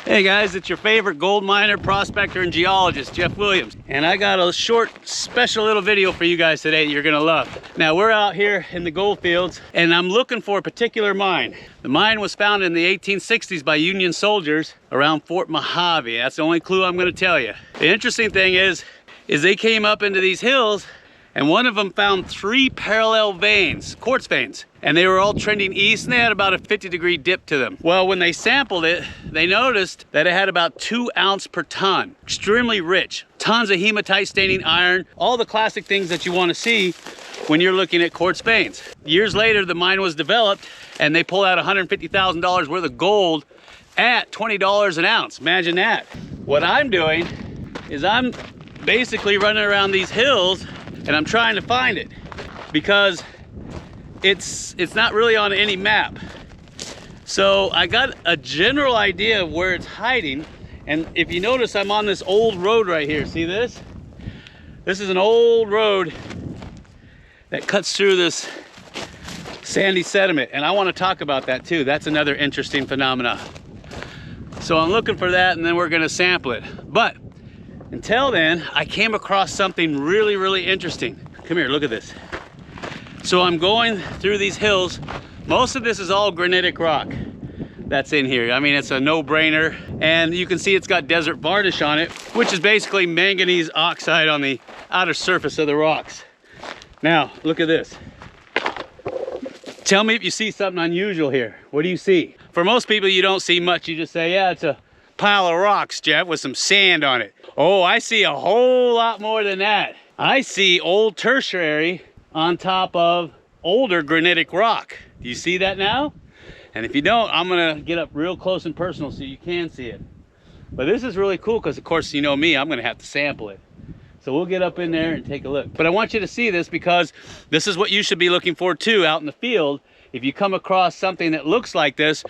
Hey guys, it's your favorite gold miner, prospector, and geologist, Jeff Williams. And I got a short, special little video for you guys today that you're gonna love. Now, we're out here in the gold fields, and I'm looking for a particular mine. The mine was found in the 1860s by Union soldiers around Fort Mojave. That's the only clue I'm gonna tell you. The interesting thing is they came up into these hills, and one of them found 3 parallel veins, quartz veins, and they were all trending east, and they had about a 50-degree dip to them. Well, when they sampled it, they noticed that it had about 2 ounces per ton. Extremely rich. Tons of hematite staining iron, all the classic things that you want to see when you're looking at quartz veins. Years later, the mine was developed, and they pulled out $150,000 worth of gold at $20 an ounce. Imagine that. What I'm doing is I'm basically running around these hills, and I'm trying to find it because it's not really on any map. So I got a general idea of where it's hiding. And if you notice, I'm on this old road right here. See this? This is an old road that cuts through this sandy sediment. And I want to talk about that too. That's another interesting phenomena. So I'm looking for that, and then we're gonna sample it. But until then, I came across something really, really interesting. Come here, look at this. So I'm going through these hills. Most of this is all granitic rock that's in here. I mean, it's a no-brainer. And you can see it's got desert varnish on it, which is basically manganese oxide on the outer surface of the rocks. Now, look at this. Tell me if you see something unusual here. What do you see? For most people, you don't see much. You just say, yeah, it's a pile of rocks, Jeff, with some sand on it. Oh, I see a whole lot more than that. I see old tertiary on top of older granitic rock. Do you see that now? And if you don't, I'm gonna get up real close and personal so you can see it. But this is really cool because, of course, you know me, I'm gonna have to sample it. So we'll get up in there and take a look. But I want you to see this because this is what you should be looking for too out in the field. If you come across something that looks like this,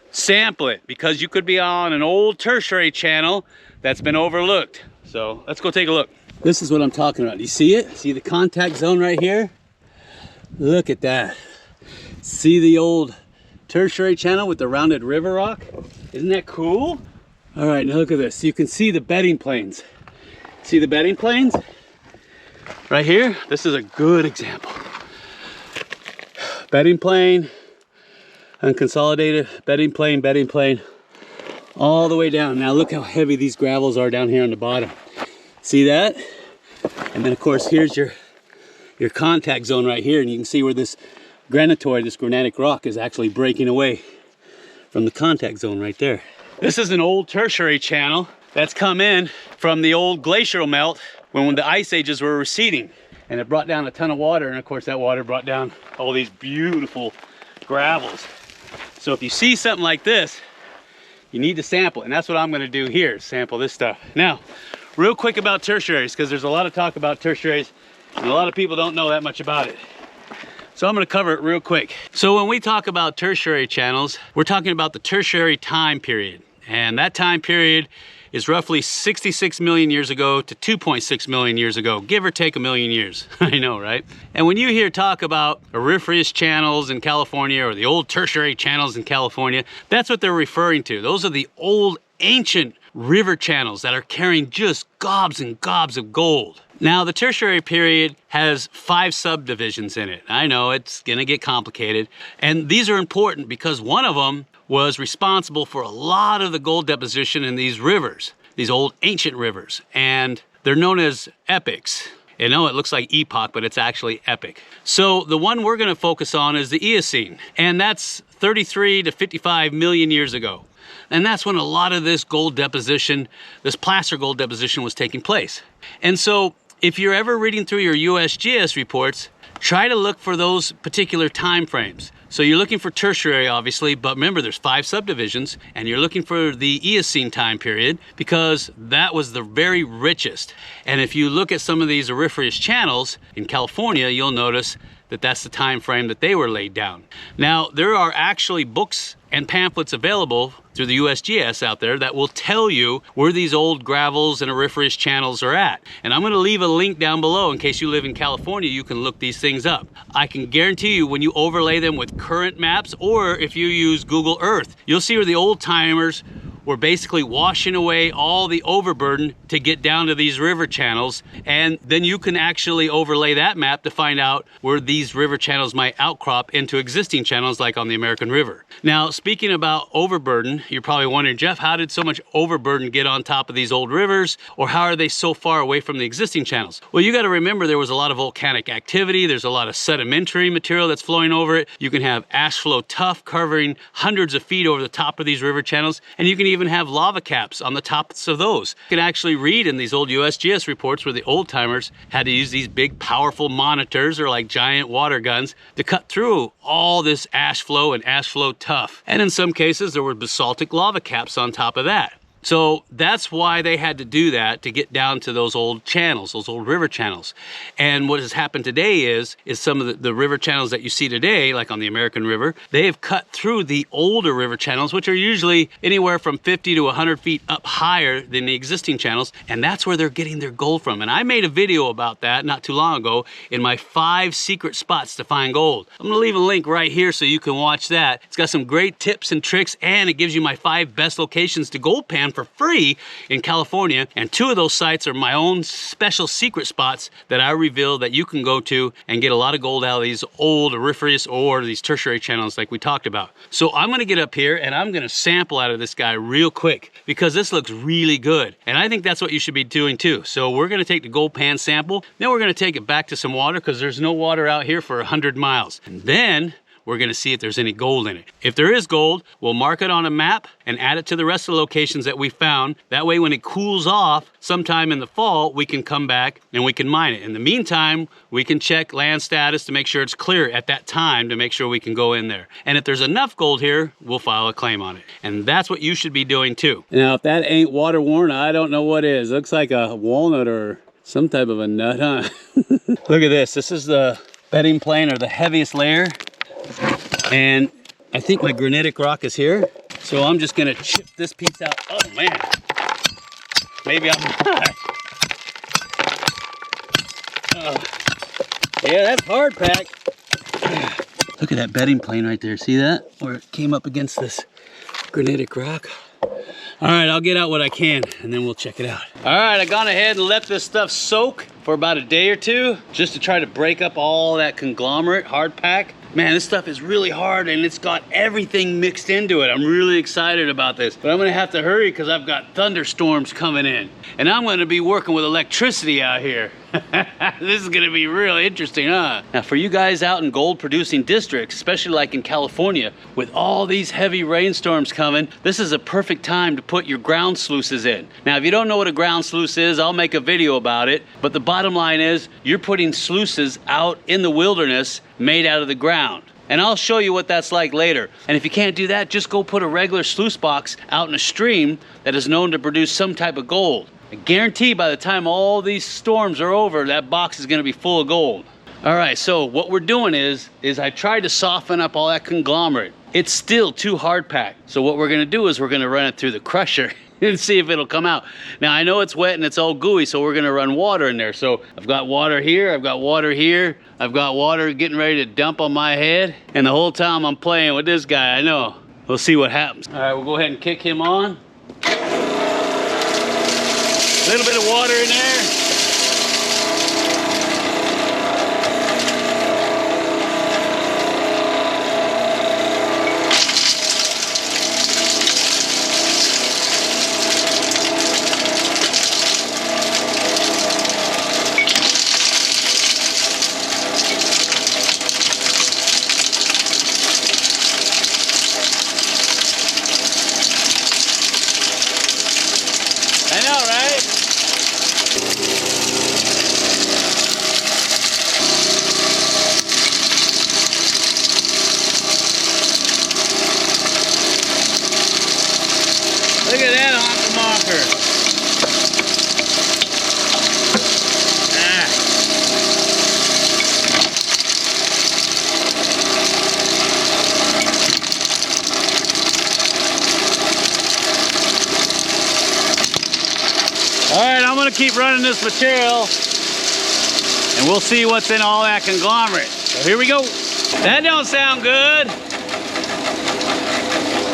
sample it, because you could be on an old tertiary channel that's been overlooked. So let's go take a look. This is what I'm talking about. You see it? See the contact zone right here? Look at that. See the old tertiary channel with the rounded river rock? Isn't that cool? All right, now look at this. You can see the bedding planes. See the bedding planes? Right here? This is a good example. Bedding plane, unconsolidated, bedding plane, all the way down. Now look how heavy these gravels are down here on the bottom. See that? And then of course here's your contact zone right here, and you can see where this granitoid, this granitic rock, is actually breaking away from the contact zone right there. This is an old tertiary channel that's come in from the old glacial melt when the ice ages were receding, and it brought down a ton of water, and of course that water brought down all these beautiful gravels. So if you see something like this, you need to sample, and that's what I'm going to do here, sample this stuff. Now, real quick about tertiaries, because there's a lot of talk about tertiaries, and a lot of people don't know that much about it. So I'm going to cover it real quick. So when we talk about tertiary channels, we're talking about the tertiary time period, and that time period is roughly 66 million years ago to 2.6 million years ago, give or take a million years. I know, right? And when you hear talk about auriferous channels in California or the old tertiary channels in California, that's what they're referring to. Those are the old ancient river channels that are carrying just gobs and gobs of gold. Now, the tertiary period has 5 subdivisions in it. I know it's gonna get complicated. And these are important because one of them was responsible for a lot of the gold deposition in these rivers, these old ancient rivers. And they're known as epochs. You know, it looks like epoch, but it's actually epoch. So the one we're gonna focus on is the Eocene. And that's 33 to 55 million years ago. And that's when a lot of this gold deposition, this placer gold deposition, was taking place. And so if you're ever reading through your USGS reports, try to look for those particular time frames. So you're looking for tertiary, obviously, but remember there's 5 subdivisions, and you're looking for the Eocene time period because that was the very richest. And if you look at some of these auriferous channels in California, you'll notice that that's the time frame that they were laid down. Now, there are actually books and pamphlets available through the USGS out there that will tell you where these old gravels and auriferous channels are at. And I'm gonna leave a link down below in case you live in California, you can look these things up. I can guarantee you when you overlay them with current maps, or if you use Google Earth, you'll see where the old timers we're basically washing away all the overburden to get down to these river channels. And then you can actually overlay that map to find out where these river channels might outcrop into existing channels like on the American River. Now, speaking about overburden, you're probably wondering, Jeff, how did so much overburden get on top of these old rivers, or how are they so far away from the existing channels? Well, you got to remember there was a lot of volcanic activity. There's a lot of sedimentary material that's flowing over it. You can have ash flow tuff covering hundreds of feet over the top of these river channels, and you can even have lava caps on the tops of those. You can actually read in these old USGS reports where the old timers had to use these big powerful monitors, or like giant water guns, to cut through all this ash flow and ash flow tuff. And in some cases there were basaltic lava caps on top of that. So that's why they had to do that, to get down to those old channels, those old river channels. And what has happened today is some of the river channels that you see today, like on the American River, they have cut through the older river channels, which are usually anywhere from 50 to 100 feet up higher than the existing channels. And that's where they're getting their gold from. And I made a video about that not too long ago in my 5 secret spots to find gold. I'm gonna leave a link right here so you can watch that. It's got some great tips and tricks, and it gives you my 5 best locations to gold pan for free in California. And 2 of those sites are my own special secret spots that I reveal that you can go to and get a lot of gold out of these old auriferous or these tertiary channels like we talked about. So I'm gonna get up here and I'm gonna sample out of this guy real quick, because this looks really good. And I think that's what you should be doing too. So we're gonna take the gold pan sample, then we're gonna take it back to some water, because there's no water out here for 100 miles. And then we're gonna see if there's any gold in it. If there is gold, we'll mark it on a map and add it to the rest of the locations that we found. That way when it cools off sometime in the fall, we can come back and we can mine it. In the meantime, we can check land status to make sure it's clear at that time, to make sure we can go in there. And if there's enough gold here, we'll file a claim on it. And that's what you should be doing too. Now, if that ain't water worn, I don't know what is. Looks like a walnut or some type of a nut, huh? Look at this. This is the bedding plane, or the heaviest layer. And I think my granitic rock is here. So I'm just gonna chip this piece out. Oh man, maybe I'm not. Yeah, that's hard pack. Look at that bedding plane right there. See that? Where it came up against this granitic rock. All right, I'll get out what I can and then we'll check it out. All right, I've gone ahead and let this stuff soak for about a day or 2, just to try to break up all that conglomerate hard pack. Man, this stuff is really hard and it's got everything mixed into it. I'm really excited about this, but I'm gonna have to hurry because I've got thunderstorms coming in and I'm gonna be working with electricity out here. This is gonna be real interesting, huh? Now for you guys out in gold producing districts, especially like in California, with all these heavy rainstorms coming, this is a perfect time to put your ground sluices in. Now, if you don't know what a ground sluice is, I'll make a video about it, but the bottom line is you're putting sluices out in the wilderness made out of the ground. And I'll show you what that's like later. And if you can't do that, just go put a regular sluice box out in a stream that is known to produce some type of gold. I guarantee by the time all these storms are over, that box is gonna be full of gold. All right, so what we're doing is I tried to soften up all that conglomerate. It's still too hard packed. So what we're gonna do is we're gonna run it through the crusher and see if it'll come out. Now I know it's wet and it's all gooey, so we're gonna run water in there. So I've got water here, I've got water here, I've got water getting ready to dump on my head. And the whole time I'm playing with this guy, I know. We'll see what happens. All right, we'll go ahead and kick him on. A little bit of water in there. I know, right? Look at that honker monker. All right, I'm gonna keep running this material and we'll see what's in all that conglomerate. So here we go. That don't sound good.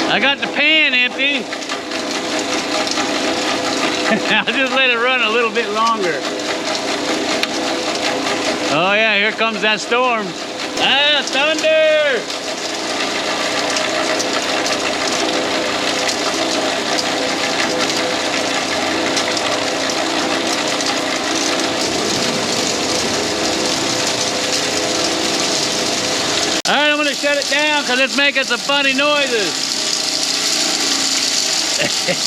I got the pan empty. I'll just let it run a little bit longer. Oh yeah, here comes that storm. Ah, thunder! All right, I'm gonna shut it down because it's making some funny noises.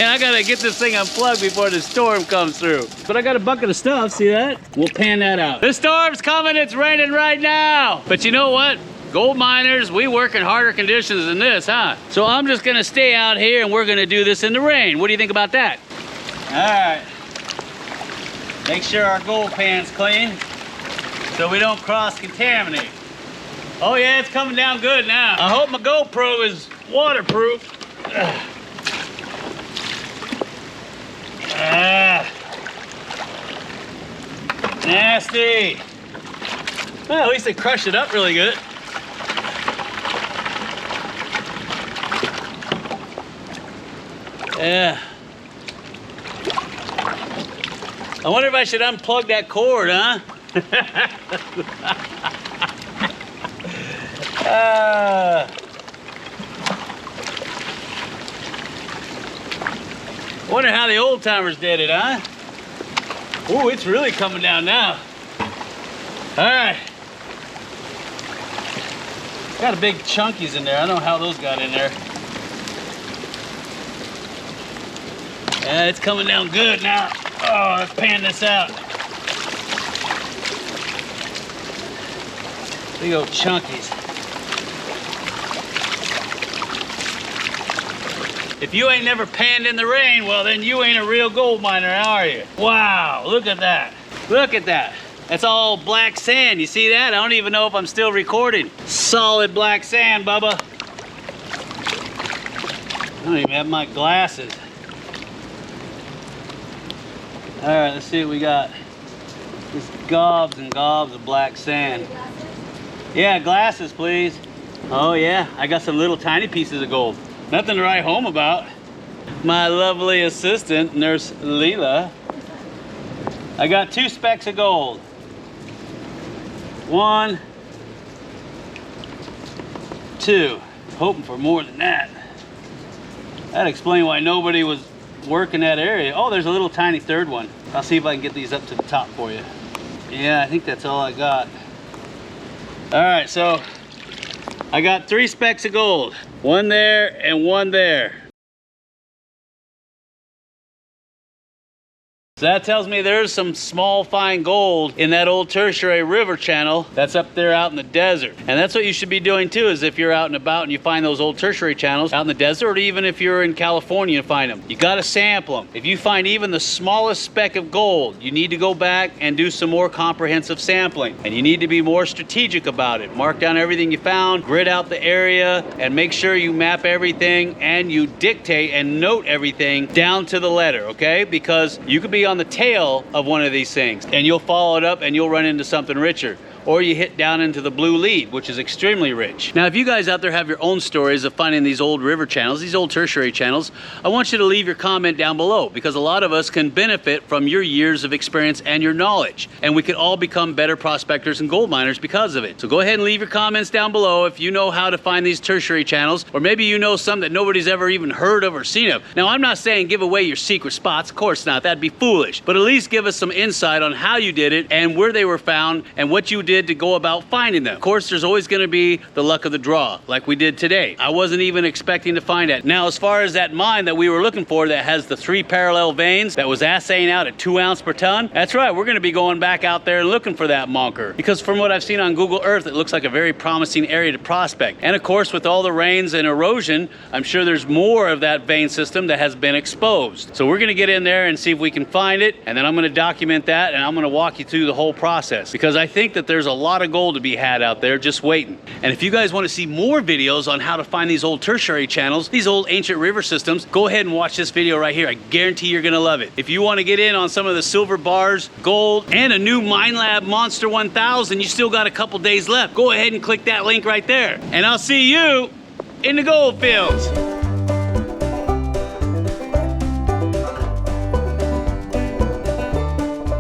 And I gotta get this thing unplugged before the storm comes through. But I got a bucket of stuff, see that? We'll pan that out. The storm's coming, it's raining right now. But you know what? Gold miners, we work in harder conditions than this, huh? So I'm just gonna stay out here and we're gonna do this in the rain. What do you think about that? All right. Make sure our gold pan's clean so we don't cross-contaminate. Oh yeah, it's coming down good now. I hope my GoPro is waterproof. Nasty. Well, at least they crushed it up really good. Yeah. I wonder if I should unplug that cord, huh? I wonder how the old timers did it, huh? Ooh, it's really coming down now. All right. Got a big chunkies in there. I don't know how those got in there. Yeah, it's coming down good now. Oh, let's pan this out. Big old chunkies. If you ain't never panned in the rain, well then you ain't a real gold miner, are you? Wow, look at that. Look at that. That's all black sand, you see that? I don't even know if I'm still recording. Solid black sand, Bubba. I don't even have my glasses. All right, let's see what we got. Just gobs and gobs of black sand. Yeah, glasses, please. Oh yeah, I got some little tiny pieces of gold. Nothing to write home about. My lovely assistant, Nurse Leela. I got 2 specks of gold. 1, 2. Hoping for more than that. That'd explain why nobody was working that area. Oh, there's a little tiny third one. I'll see if I can get these up to the top for you. Yeah, I think that's all I got. All right, so I got 3 specks of gold. 1 there and 1 there. So that tells me there's some small fine gold in that old tertiary river channel that's up there out in the desert. And that's what you should be doing too, is if you're out and about and you find those old tertiary channels out in the desert, or even if you're in California and find them, you gotta sample them. If you find even the smallest speck of gold, you need to go back and do some more comprehensive sampling. And you need to be more strategic about it. Mark down everything you found, grid out the area, and make sure you map everything and you dictate and note everything down to the letter, okay? Because you could be on the tail of one of these things and you'll follow it up and you'll run into something richer. Or you hit down into the blue lead, which is extremely rich. Now, if you guys out there have your own stories of finding these old river channels, these old tertiary channels, I want you to leave your comment down below, because a lot of us can benefit from your years of experience and your knowledge. And we could all become better prospectors and gold miners because of it. So go ahead and leave your comments down below if you know how to find these tertiary channels, or maybe you know some that nobody's ever even heard of or seen of. Now, I'm not saying give away your secret spots, of course not, that'd be foolish. But at least give us some insight on how you did it and where they were found and what you did to go about finding them. Of course, there's always going to be the luck of the draw, like we did today. I wasn't even expecting to find it. Now, as far as that mine that we were looking for that has the 3 parallel veins that was assaying out at 2 ounces per ton, that's right, we're going to be going back out there looking for that monker. Because from what I've seen on Google Earth, it looks like a very promising area to prospect. And of course, with all the rains and erosion, I'm sure there's more of that vein system that has been exposed. So we're going to get in there and see if we can find it, and then I'm going to document that, and I'm going to walk you through the whole process, because I think that there's a lot of gold to be had out there just waiting. And if you guys want to see more videos on how to find these old tertiary channels, these old ancient river systems, go ahead and watch this video right here. I guarantee you're going to love it. If you want to get in on some of the silver bars, gold, and a new Minelab Monster 1000, you still got a couple days left. Go ahead and click that link right there. And I'll see you in the gold fields.